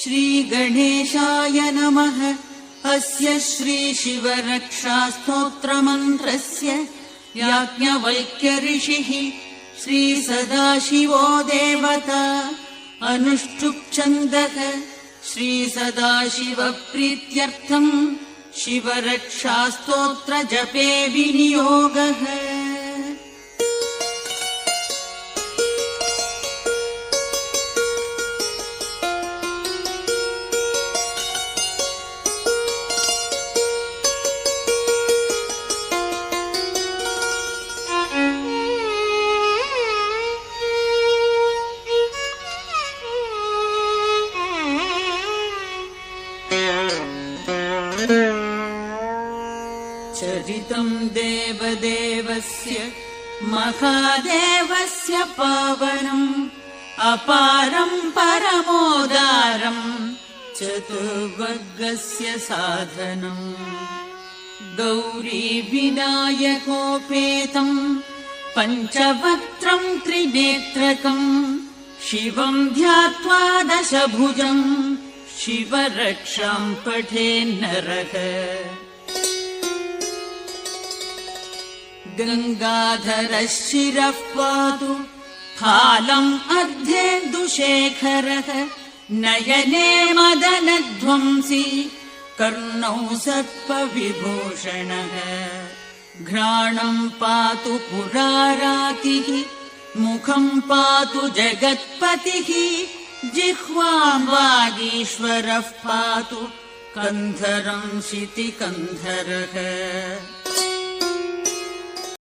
श्रीगणेशाय नमः। अस्य श्रीशिवरक्षास्तोत्रमन्त्रस्य याज्ञवल्क्यऋषिः श्रीसदाशिवो देवता अनुष्टुप् श्रीसदाशिवप्रीत्यर्थम् शिवरक्षास्तोत्रजपे विनियोगः। चरितम् देवदेवस्य महादेवस्य पावनम् अपारम् परमोदारम् चतुर्वर्गस्य साधनम् गौरी विनायकोपेतम् पञ्चवक्त्रम् त्रिनेत्रकम् शिवम् ध्यात्वा दशभुजम् शिवरक्षाम् पठेन्नरः। गङ्गाधरः शिरः पातु फालम् अर्धेन्दुशेखरः नयने मदनध्वंसी कर्णौ सर्पविभूषणः। घ्राणम् पातु पुरारातिः मुखम् पातु जगत्पतिः जिह्वाम् वागीश्वरः पातु कन्धरम् शितिकन्धरः।